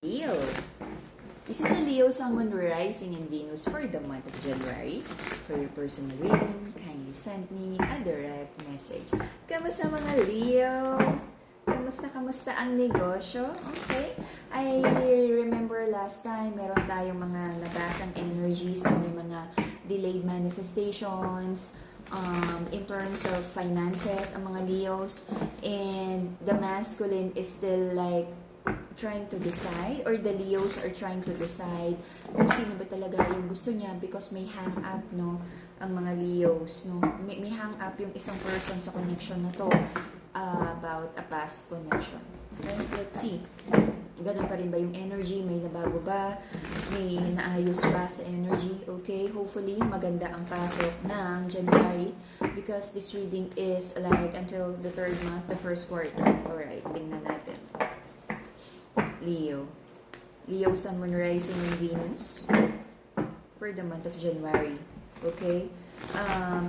Leo. This is a Leo Sun, Moon, Rising, and Venus for the month of January. For your personal reading, kindly send me a direct message. Kamusta mga Leo? Kamusta ang negosyo? Okay. I remember last time, meron tayong mga nabasang energies na may mga delayed manifestations, in terms of finances, ang mga Leos. And the masculine is still like trying to decide, or the Leos are trying to decide kung sino ba talaga yung gusto niya, because may hang up, no, ang mga Leos, no, may hang up yung isang person sa connection na to, about a past connection. Okay, let's see. Ganun pa rin ba yung energy? May nabago ba? May naayos ba sa energy? Okay, hopefully maganda ang pasok ng January, because this reading is like until the third month, the first quarter. Alright, tingnan natin. Leo. Leo, Sun, Moon, Rising, and Venus for the month of January. Okay?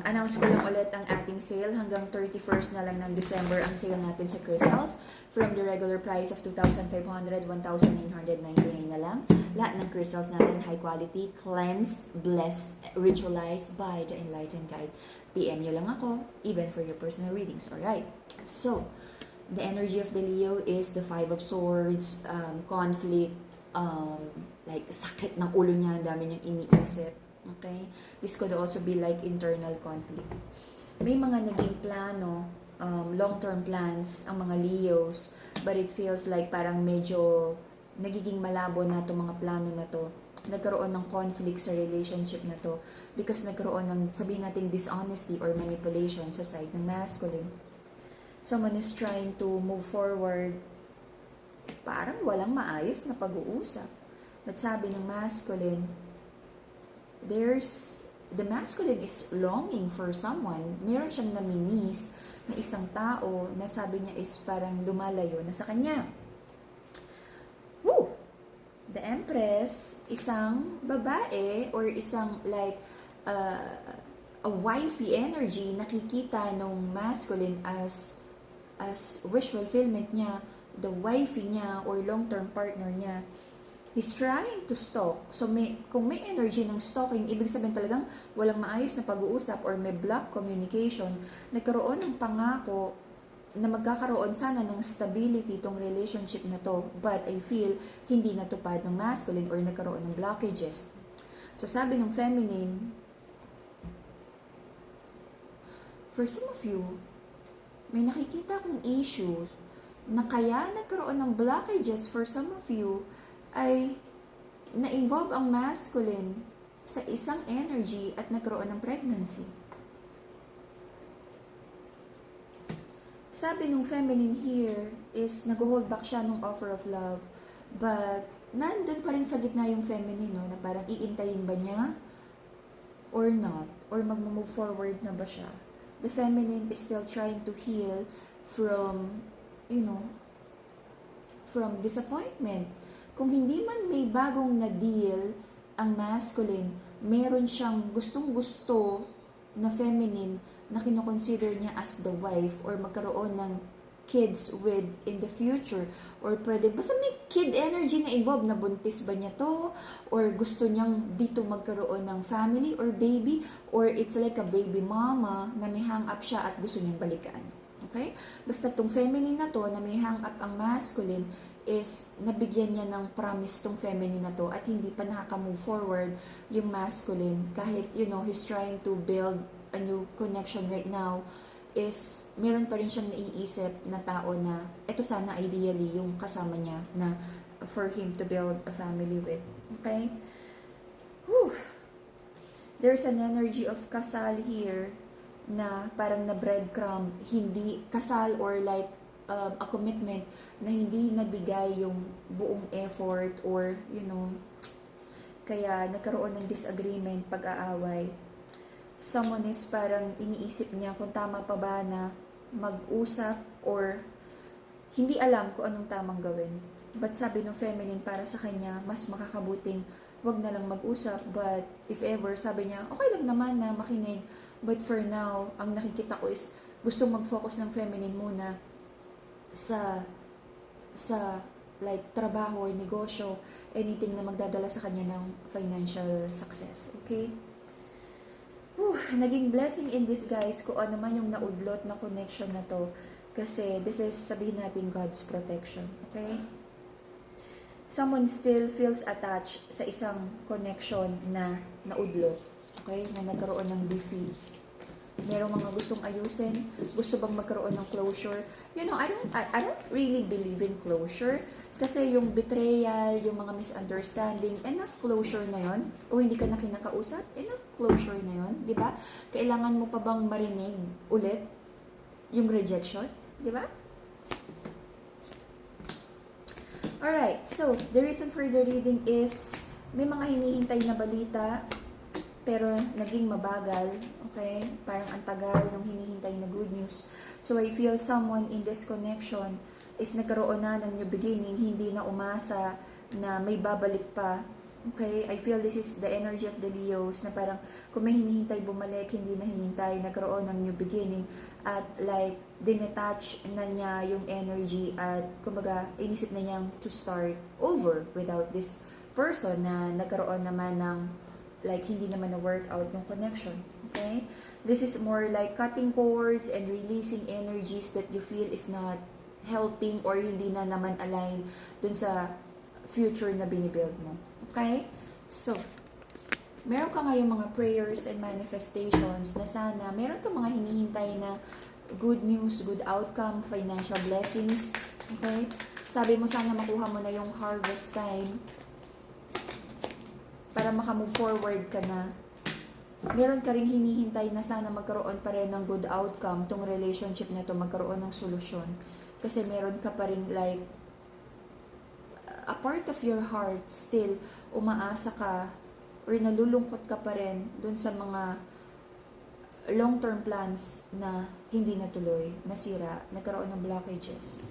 Announce ko lang ulit ang ating sale. Hanggang 31st na lang ng December ang sale natin sa crystals. From the regular price of 2,500, 1,999 na lang. Lahat ng crystals natin high quality, cleansed, blessed, ritualized by the Enlightened Guide. PM nyo lang ako, even for your personal readings. Alright? So, the energy of the Leo is the Five of Swords, conflict, like sakit ng ulo niya, dami niyang iniisip. Okay? This could also be like internal conflict. May mga naging plano, long-term plans ang mga Leos, but it feels like parang medyo nagiging malabo na itong mga plano na to. Nagkaroon ng conflict sa relationship na to because nagkaroon ng, sabihin natin, dishonesty or manipulation sa side ng masculine. Someone is trying to move forward, parang walang maayos na pag-uusap. But sabi ng masculine, the masculine is longing for someone. Meron siyang namimiss na isang tao na sabi niya is parang lumalayo na sa kanya. Woo! The Empress, isang babae or isang like a wifey energy, nakikita nung masculine as wish fulfillment niya, the wifey niya or long-term partner niya. He's trying to stalk. So kung may energy ng stalking, ibig sabihin talagang walang maayos na pag-uusap or may block communication, nagkaroon ng pangako na magkakaroon sana ng stability itong relationship na to, but I feel hindi natupad ng masculine or nagkaroon ng blockages. So sabi ng feminine, for some of you, may nakikita akong issue na kaya nagkaroon ng blockages for some of you ay na-involve ang masculine sa isang energy at nagkaroon ng pregnancy. Sabi nung feminine here is nag-hold back siya nung offer of love, but nandun pa rin sa gitna yung feminine, no, na parang iintayin ba niya or not, or mag-move forward na ba siya. The feminine is still trying to heal from, from disappointment. Kung hindi man may bagong na-deal ang masculine, meron siyang gustong-gusto na feminine na kinoconsider niya as the wife or magkaroon ng kids with in the future, or pwede, basta may kid energy na involved, na buntis ba niya to, or gusto niyang dito magkaroon ng family or baby, or it's like a baby mama na may hang up siya at gusto niyang balikan. Okay? Basta tong feminine na to, na may hang up ang masculine, is nabigyan niya ng promise tong feminine na to at hindi pa nakaka-move forward yung masculine, kahit, he's trying to build a new connection right now, is meron pa rin siyang naiisip na tao na ito sana ideally yung kasama niya na for him to build a family with. Okay? Whew. There's an energy of kasal here na parang na breadcrumb, hindi kasal or like a commitment na hindi nabigay yung buong effort or kaya nagkaroon ng disagreement, pag-aaway. Someone is parang iniisip niya kung tama pa ba na mag-usap or hindi alam kung anong tamang gawin. But sabi ng feminine, para sa kanya, mas makakabuting wag na lang mag-usap. But if ever, sabi niya, okay lang naman na makinig. But for now, ang nakikita ko is gusto mag-focus ng feminine muna sa like trabaho or negosyo, anything na magdadala sa kanya ng financial success. Okay? Naging blessing in disguise kung ano man yung naudlot na connection na to. Kasi this is, sabihin natin, God's protection. Okay? Someone still feels attached sa isang connection na naudlot. Okay? Na nagkaroon ng defeat. Merong mga gustong ayusin, gusto bang magkaroon ng closure. You know, I don't really believe in closure kasi yung betrayal, yung mga misunderstanding, enough closure na yon. O hindi ka na kinakausap, enough closure na yon, di ba? Kailangan mo pa bang marinig ulit yung rejection, di ba? Alright, so the reason for the reading is may mga hinihintay na balita pero naging mabagal, okay? Parang ang tagal ng hinihintay na good news. So I feel someone in this connection is nagkaroon na ng new beginning, hindi na umasa na may babalik pa. Okay? I feel this is the energy of the Leos na parang kung may hinihintay bumalik, hindi na hinintay, nagkaroon ng new beginning at like dinetach na niya yung energy at kumbaga inisip na niyang to start over without this person na nagkaroon naman ng like hindi naman na-work out yung connection. Okay? This is more like cutting cords and releasing energies that you feel is not helping or hindi na naman align dun sa future na binibuild mo. Okay? So, meron ka ngayong mga prayers and manifestations na sana, meron ka mga hinihintay na good news, good outcome, financial blessings. Okay? Sabi mo sana makuha mo na yung harvest time para makamove forward ka na. Meron ka ring hinihintay na sana magkaroon pa rin ng good outcome tong relationship na to, magkaroon ng solusyon. Kasi meron ka pa rin like a part of your heart still umaasa ka or nalulungkot ka pa rin dun sa mga long-term plans na hindi natuloy, nasira, nagkaroon ng blockages.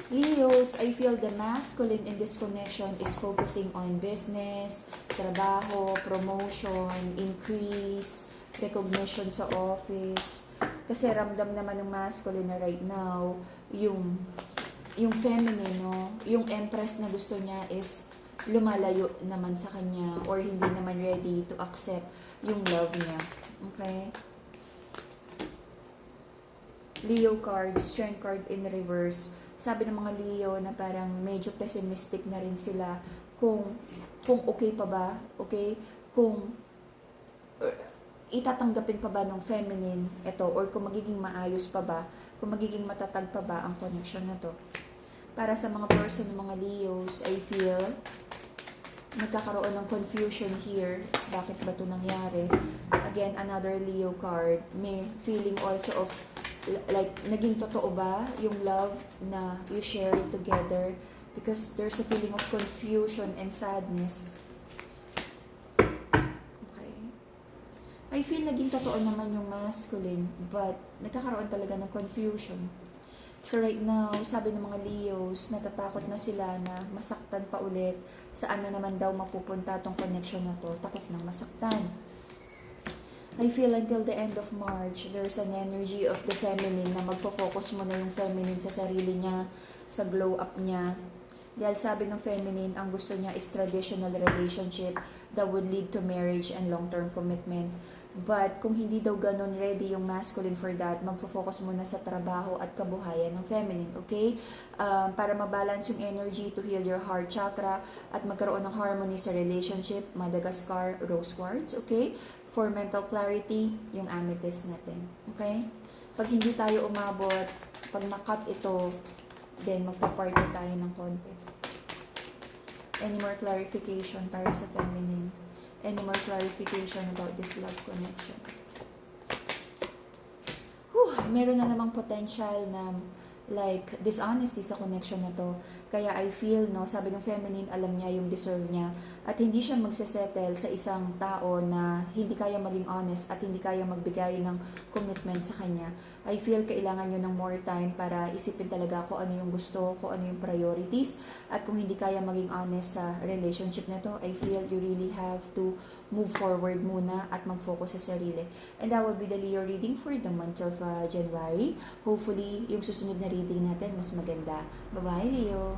Leos, I feel the masculine in this connection is focusing on business, trabaho, promotion, increase, recognition sa office. Kasi ramdam naman ng masculine na right now, yung feminine, no? Yung empress na gusto niya is lumalayo naman sa kanya or hindi naman ready to accept yung love niya. Okay? Leo card, strength card in reverse. Sabi ng mga Leo na parang medyo pessimistic na rin sila kung okay pa ba, okay? Kung itatanggapin pa ba ng feminine ito or kung magiging maayos pa ba, kung magiging matatag pa ba ang connection na to. Para sa mga person ng mga Leos, I feel nagkakaroon ng confusion here. Bakit ba ito nangyari? Again, another Leo card. May feeling also of like, naging totoo ba yung love na you share together? Because there's a feeling of confusion and sadness. Okay. I feel naging totoo naman yung masculine, but nagkakaroon talaga ng confusion. So right now, sabi ng mga Leos, natatakot na sila na masaktan pa ulit. Saan na naman daw mapupunta tong connection na to? Takot nang masaktan. I feel until the end of March, there's an energy of the feminine na magpo-focus mo na yung feminine sa sarili niya, sa glow up niya. Dahil sabi ng feminine, ang gusto niya is traditional relationship that would lead to marriage and long-term commitment. But kung hindi daw ganun ready yung masculine for that, magpo-focus muna sa trabaho at kabuhayan ng feminine, okay? Para mabalance yung energy to heal your heart chakra at magkaroon ng harmony sa relationship, Madagascar rose quartz, okay? For mental clarity, yung amethyst natin. Okay? Pag hindi tayo umabot, pag nakat ito, then magpa-party tayo ng konti. Any more clarification para sa feminine? Any more clarification about this love connection? Meron na namang potential na like dishonesty sa connection na to. Kaya I feel, no, sabi ng feminine, alam niya yung deserve niya at hindi siya magsesettle sa isang tao na hindi kaya maging honest at hindi kaya magbigay ng commitment sa kanya. I feel kailangan nyo ng more time para isipin talaga kung ano yung gusto, kung ano yung priorities, at kung hindi kaya maging honest sa relationship na to, I feel you really have to move forward muna at mag-focus sa sarili. And that will be the Leo reading for the month of January. Hopefully, yung susunod na reading natin mas maganda. Bye-bye, Leo!